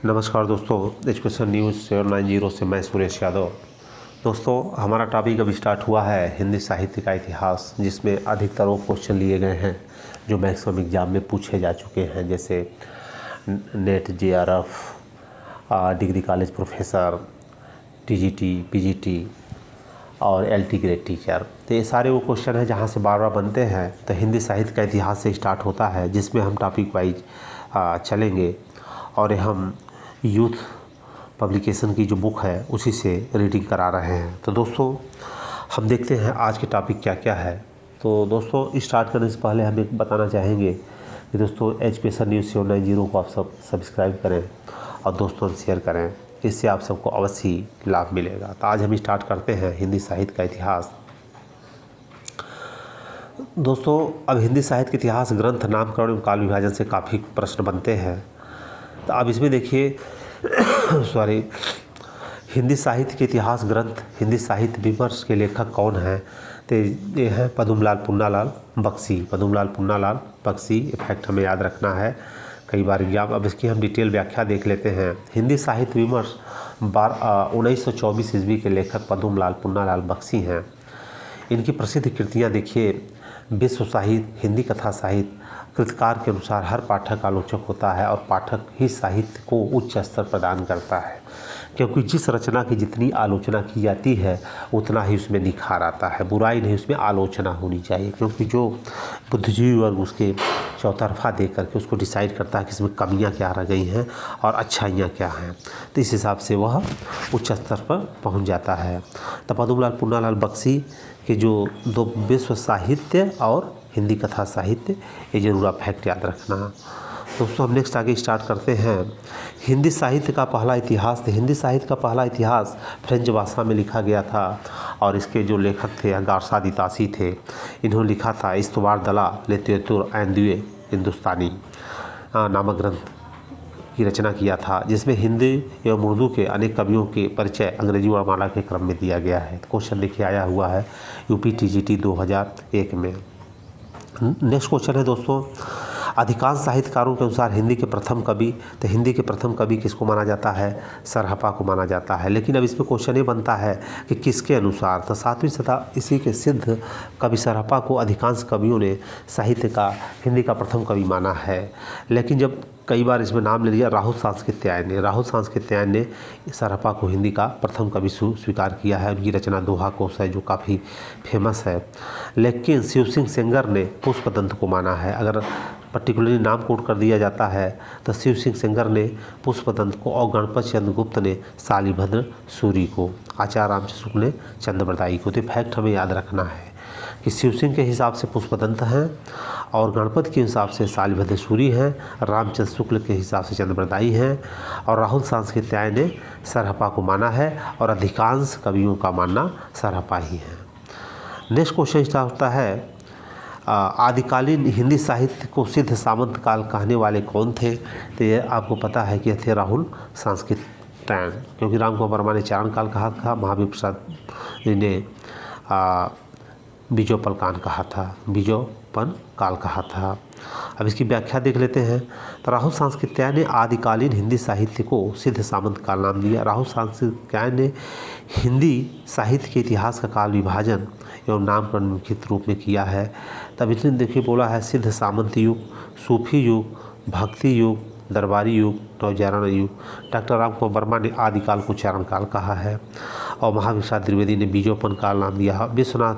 नमस्कार दोस्तों, education news 790 से मैं सुरेश यादव। दोस्तों, हमारा टॉपिक अभी स्टार्ट हुआ है हिंदी साहित्य का इतिहास, जिसमें अधिकतर वो क्वेश्चन लिए गए हैं जो मैक्सिमम एग्ज़ाम में पूछे जा चुके हैं, जैसे net, JRF, degree college professor, TGT, PGT और एलटी ग्रेड टीचर। तो ये सारे वो क्वेश्चन हैं जहाँ से बार बार बनते हैं। तो हिंदी साहित्य का इतिहास से स्टार्ट होता है, जिसमें हम टॉपिक वाइज चलेंगे और हम यूथ पब्लिकेशन की जो बुक है उसी से रीडिंग करा रहे हैं। तो दोस्तों, हम देखते हैं आज के टॉपिक क्या क्या है। तो दोस्तों, स्टार्ट करने से पहले हम एक बताना चाहेंगे कि दोस्तों एजुकेशन न्यूज़ 790 को आप सब सब्सक्राइब करें और दोस्तों शेयर करें, इससे आप सबको अवश्य लाभ मिलेगा। तो आज हम स्टार्ट करते हैं हिंदी साहित्य का इतिहास। दोस्तों, अब हिंदी साहित्य के इतिहास ग्रंथ, नामकरण एवं काल विभाजन से काफ़ी प्रश्न बनते हैं। तो अब इसमें देखिए हिंदी साहित्य के इतिहास ग्रंथ, हिंदी साहित्य विमर्श के लेखक कौन हैं? तो ये है पद्मलाल पुन्नालाल बख्शी। पद्मलाल पुन्नालाल बख्शी, फैक्ट हमें याद रखना है, कई बार एग्जाम। अब इसकी हम डिटेल व्याख्या देख लेते हैं। हिंदी साहित्य विमर्श 1924 ईस्वी के लेखक पद्मलाल पुन्नालाल बख्शी हैं। इनकी प्रसिद्ध कृतियाँ देखिए, विश्व साहित्य, हिंदी कथा साहित्य। कृतिकार के अनुसार हर पाठक आलोचक होता है और पाठक ही साहित्य को उच्च स्तर प्रदान करता है, क्योंकि जिस रचना की जितनी आलोचना की जाती है उतना ही उसमें निखार आता है। बुराई नहीं, उसमें आलोचना होनी चाहिए, क्योंकि जो बुद्धिजीवी वर्ग उसके चौतरफा देख करके उसको डिसाइड करता है कि इसमें कमियां क्या रह गई हैं और अच्छाइयाँ क्या हैं, तो इस हिसाब से वह उच्च स्तर पर पहुंच जाता है। तो पद्मलाल पुन्नालाल बख्शी के जो दो विश्व साहित्य और हिंदी कथा साहित्य, ये जरूर आप फैक्ट याद रखना। दोस्तों, हम नेक्स्ट आगे स्टार्ट करते हैं। हिंदी साहित्य का पहला इतिहास। हिंदी साहित्य का पहला इतिहास फ्रेंच भाषा में लिखा गया था और इसके जो लेखक थे गारसा दी तासी थे। इन्होंने लिखा था इस्तवार दला लिटरेचुर एंड हिंदुस्तानी नामक ग्रंथ की रचना किया था, जिसमें हिंदी एवं उर्दू के अनेक कवियों के परिचय अंग्रेजी वर्णमाला के क्रम में दिया गया है। क्वेश्चन देखिए आया हुआ है यूपी टीजीटी 2001 में। नेक्स्ट क्वेश्चन है दोस्तों, अधिकांश साहित्यकारों के अनुसार हिंदी के प्रथम कवि। तो हिंदी के प्रथम कवि किसको माना जाता है? सरहपा को माना जाता है। लेकिन अब इसमें क्वेश्चन ये बनता है कि किसके अनुसार? तो 7वीं शताब्दी इसी के सिद्ध कवि सरहपा को अधिकांश कवियों ने साहित्य का हिंदी का प्रथम कवि माना है। लेकिन जब कई बार इसमें नाम ले लिया राहुल सांस्कृत्यायन ने सरहपा को हिंदी का प्रथम कवि स्वीकार किया है। उनकी रचना दोहा कोश है, जो काफ़ी फेमस है। लेकिन शिव सिंह सेंगर ने पुष्पदंत को माना है। अगर पर्टिकुलरली नाम कोट कर दिया जाता है तो शिव सिंह सेंगर ने पुष्पदंत को और गणपत चंद्र गुप्त ने शालिभद्र सूरी को, आचार्य रामचंद्र शुक्ल ने चंद्रप्रदायी को। तो फैक्ट हमें याद रखना है कि शिव सिंह के हिसाब से पुष्पदंत हैं और गणपत के हिसाब से शालिभद्र सूरी हैं, रामचंद्र शुक्ल के हिसाब से चंद्रप्रदायी हैं और राहुल सांस्कृत्यायन ने सरहपा को माना है और अधिकांश कवियों का मानना सरहपा ही है। नेक्स्ट क्वेश्चन स्टार्ट होता है, आदिकालीन हिंदी साहित्य को सिद्ध सामंत काल कहने वाले कौन थे? तो ये आपको पता है कि थे राहुल सांस्कृत्यायन, क्योंकि राम कुमार वर्मा ने चारण काल कहा था, महावीर प्रसाद ने बीजोपन काल कहा था। अब इसकी व्याख्या देख लेते हैं। तो राहुल सांस्कृत्यायन ने आदिकालीन हिंदी साहित्य को सिद्ध सामंत काल नाम दिया। राहुल सांस्कृत्यायन ने हिंदी साहित्य के इतिहास का काल विभाजन एवं नामकरण मुख्य रूप में किया है। तब इसने देखिए बोला है सिद्ध सामंत युग, सूफी युग, भक्ति युग, दरबारी युग, नवजागरण युग। डॉक्टर राम कुमार वर्मा ने आदिकाल को चारण काल कहा है और महावीर प्रसाद द्विवेदी ने बीजोपन काल नाम दिया है। विश्वनाथ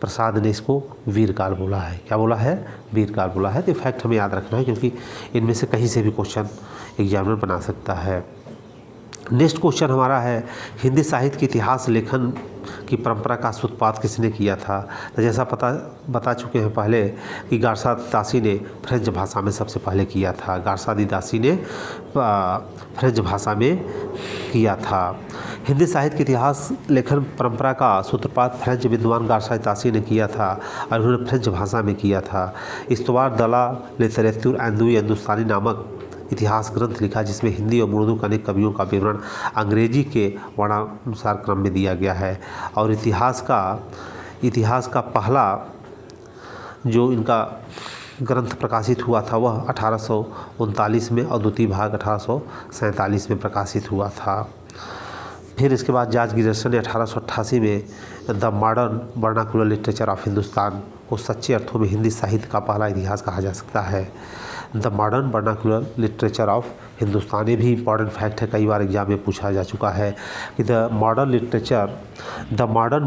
प्रसाद ने इसको वीर काल बोला है। क्या बोला है? वीर काल बोला है। तो फैक्ट हमें याद रखना है, क्योंकि इनमें से कहीं से भी क्वेश्चन एग्जामिनर बना सकता है। नेक्स्ट क्वेश्चन हमारा है, हिंदी साहित्य के इतिहास लेखन की परंपरा का सूत्रपात किसने किया था? तो जैसा बता चुके हैं पहले कि गारसा दी तासी ने फ्रेंच भाषा में सबसे पहले किया था। गारसा दी तासी ने फ्रेंच भाषा में किया था। हिंदी साहित्य के इतिहास लेखन परंपरा का सूत्रपात फ्रेंच विद्वान गारसा दी तासी ने किया था और उन्होंने फ्रेंच भाषा में किया था। इस्तवार दला लिटरेचुर एंड हिंदुस्तानी नामक इतिहास ग्रंथ लिखा, जिसमें हिंदी और उर्दू के अनेक कवियों का विवरण अंग्रेजी के वर्णानुसार क्रम में दिया गया है। और इतिहास का पहला जो इनका ग्रंथ प्रकाशित हुआ था वह 1839 में और द्वितीय भाग 1847 में प्रकाशित हुआ था। फिर इसके बाद जॉर्ज गियर्सन ने 1888 में the modern vernacular literature of Hindustan को सच्चे अर्थों में हिंदी साहित्य का पहला इतिहास कहा जा सकता है। The modern vernacular literature of Hindustan, ये भी इंपॉर्टेंट फैक्ट है, कई बार एग्जाम में पूछा जा चुका है कि the modern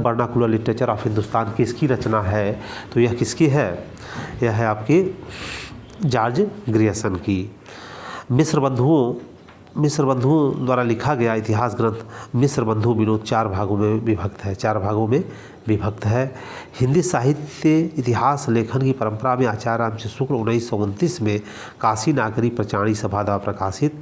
vernacular literature of Hindustan किसकी रचना है, तो यह किसकी है, यह है आपकी जॉर्ज ग्रियर्सन की। मिस्र बंधुओं द्वारा लिखा गया इतिहास ग्रंथ मिस्र बंधु विनोद 4 भागों में विभक्त है। हिंदी साहित्य इतिहास लेखन की परंपरा में आचार्य रामचंद्र शुक्ल 1929 में काशी नागरी प्रचारणी सभा द्वारा प्रकाशित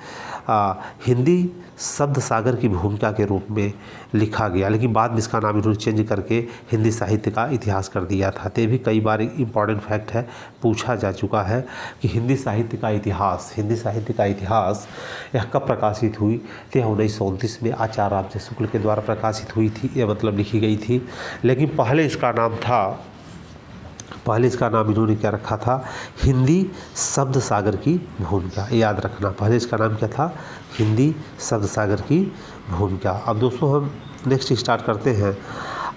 हिंदी शब्द सागर की भूमिका के रूप में लिखा गया, लेकिन बाद में इसका नाम इन्होंने चेंज करके हिंदी साहित्य का इतिहास कर दिया था। तो ये भी कई बार इम्पॉर्टेंट फैक्ट है, पूछा जा चुका है कि हिंदी साहित्य का इतिहास यह कब प्रकाशित हुई, तो 1929 में आचार्य रामचंद्र शुक्ल के द्वारा प्रकाशित हुई थी, यह मतलब लिखी गई थी। लेकिन पहले इसका नाम इन्होंने क्या रखा था, हिंदी शब्द सागर की भूमिका, याद रखना। पहले इसका नाम क्या था, हिंदी शब्द सागर की भूमिका। अब दोस्तों हम नेक्स्ट स्टार्ट करते हैं।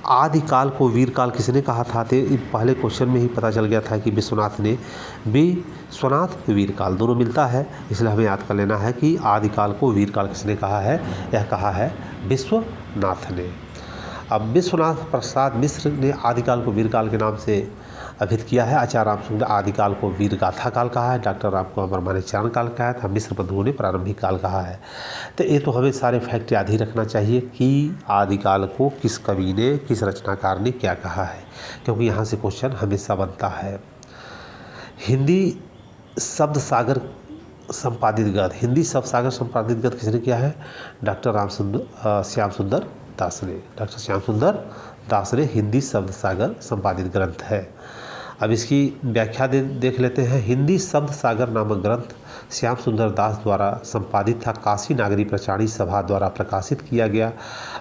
आदिकाल को वीरकाल किसने कहा था, तो पहले क्वेश्चन में ही पता चल गया था कि विश्वनाथ वीरकाल दोनों मिलता है, इसलिए हमें याद कर लेना है कि आदिकाल को वीरकाल किसने कहा है, यह कहा है विश्वनाथ ने। अब विश्वनाथ प्रसाद मिश्र ने आदिकाल को वीरकाल के नाम से अभिहित किया है। आचार्य रामचंद्र ने आदिकाल को वीरगाथा काल कहा है, डॉक्टर राम को अमरमाने चारण काल कहा था, मिश्र बंधुओं ने प्रारंभिक काल कहा है। तो ये तो हमें सारे फैक्ट याद ही रखना चाहिए कि आदिकाल को किस कवि ने, किस रचनाकार ने क्या कहा है, क्योंकि यहाँ से क्वेश्चन हमेशा बनता है। हिंदी शब्द सागर संपादित गद्य किसने किया है, डॉक्टर श्याम सुंदर दास ने हिंदी शब्द सागर संपादित ग्रंथ है। अब इसकी व्याख्या देख लेते हैं। हिंदी शब्द सागर नामक ग्रंथ श्याम सुंदर दास द्वारा संपादित था, काशी नागरी प्रचारणी सभा द्वारा प्रकाशित किया गया।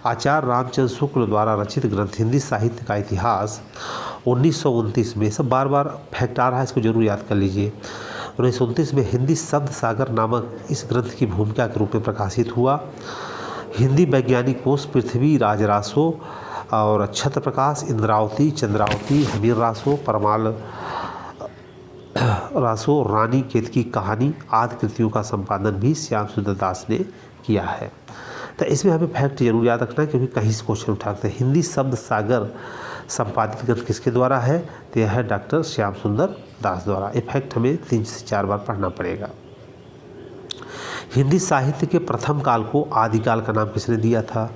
आचार्य रामचंद्र शुक्ल द्वारा रचित ग्रंथ हिंदी साहित्य का इतिहास 1929 में, सब बार बार फैक्ट आ रहा है, इसको जरूर याद कर लीजिए। 1929 में हिंदी शब्द सागर नामक इस ग्रंथ की भूमिका के रूप में प्रकाशित हुआ। हिंदी वैज्ञानिक कोश पृथ्वी राज रासो और छत्र प्रकाश, इंद्रावती, चंद्रावती, हमीर रासो, परमाल रासो, रानी केतकी कहानी आदि कृतियों का संपादन भी श्याम सुंदर दास ने किया है। तो इसमें हमें फैक्ट जरूर याद रखना है, क्योंकि कहीं से क्वेश्चन उठाते हैं। हिंदी शब्द सागर संपादित ग्रंथ किसके द्वारा है, तो यह है डॉक्टर श्याम सुंदर दास द्वारा। ये फैक्ट हमें 3 से 4 बार पढ़ना पड़ेगा। हिंदी साहित्य के प्रथम काल को आदिकाल का नाम किसने दिया था,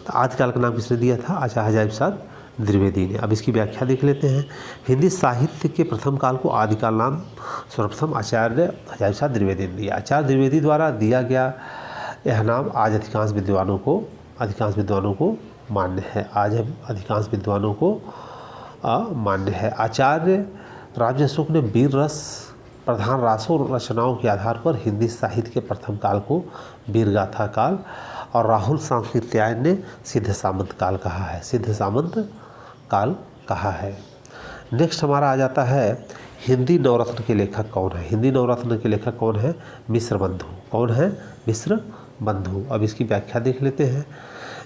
तो आदिकाल का नाम किसने दिया था, आचार्य हजारी प्रसाद द्विवेदी ने। अब इसकी व्याख्या देख लेते हैं। हिंदी साहित्य के प्रथम काल को आदिकाल नाम सर्वप्रथम आचार्य हजारी प्रसाद द्विवेदी ने दिया। आचार्य द्विवेदी द्वारा दिया गया यह नाम आज अधिकांश विद्वानों को मान्य है। आचार्य रामचंद्र शुक्ल ने वीर रस प्रधान रासों रचनाओं के आधार पर हिंदी साहित्य के प्रथम काल को वीरगाथा काल और राहुल सांस्कृत्यायन ने सिद्ध सामंत काल कहा है। नेक्स्ट हमारा आ जाता है हिंदी नवरत्न के लेखक कौन है। हिंदी नवरत्न के लेखक कौन है, मिश्र बंधु। कौन है, मिश्र बंधु। अब इसकी व्याख्या देख लेते हैं।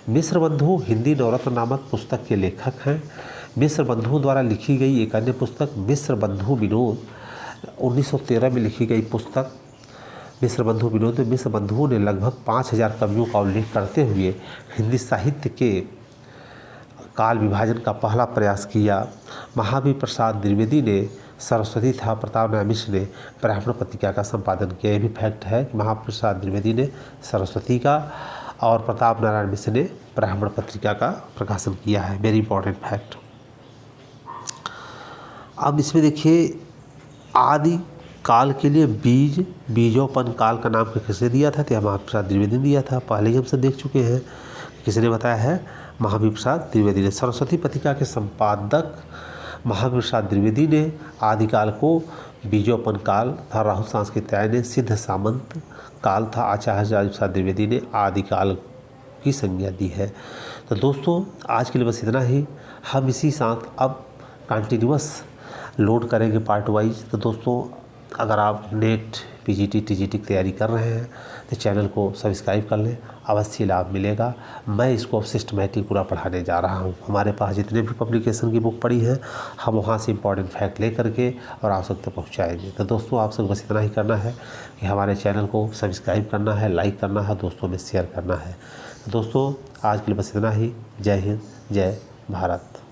मिश्र बंधु हिंदी नवरत्न नामक पुस्तक के लेखक हैं। मिश्र बंधुओं द्वारा लिखी गई एक अन्य पुस्तक मिश्र बंधु विनोद 1913 में लिखी गई पुस्तक मिश्र बंधु विनोद में मिश्र बंधुओं ने लगभग 5000 कवियों का उल्लेख करते हुए हिंदी साहित्य के काल विभाजन का पहला प्रयास किया। महावीर प्रसाद द्विवेदी ने सरस्वती तथा प्रताप नारायण मिश्र ने ब्राह्मण पत्रिका का संपादन किया। यह भी फैक्ट है कि महावीर प्रसाद द्विवेदी ने सरस्वती का और प्रताप नारायण मिश्र ने ब्राह्मण पत्रिका का प्रकाशन किया है। Very important fact. अब इसमें देखिए आदि काल के लिए बीजोपन काल का नाम किसने दिया था, तो महावीर प्रसाद द्विवेदी ने दिया था। पहले ही हम सब देख चुके हैं, किसने बताया है, महावीर प्रसाद द्विवेदी ने। सरस्वती पत्रिका के संपादक महावीर प्रसाद द्विवेदी ने आदिकाल को बीजोपन काल था, राहुल सांस्कृत्यायन ने सिद्ध सामंत काल था, आचार्य हजारी प्रसाद द्विवेदी ने आदिकाल की संज्ञा दी है। तो दोस्तों आज के लिए बस इतना ही। हम इसी साथ अब कंटिन्यूअस लोड करेंगे पार्ट वाइज। तो दोस्तों अगर आप नेट पीजीटी टीजीटी की तैयारी कर रहे हैं तो चैनल को सब्सक्राइब कर लें, अवश्य लाभ मिलेगा। मैं इसको सिस्टमेटिक पूरा पढ़ाने जा रहा हूँ। हमारे पास जितने भी पब्लिकेशन की बुक पड़ी हैं हम वहाँ से इंपॉर्टेंट फैक्ट ले करके और आप सब तक पहुँचाएँगे। तो दोस्तों आप सब बस इतना ही करना है कि हमारे चैनल को सब्सक्राइब करना है, लाइक करना है, दोस्तों में शेयर करना है। तो दोस्तों आज के लिए बस इतना ही। जय हिंद, जय भारत।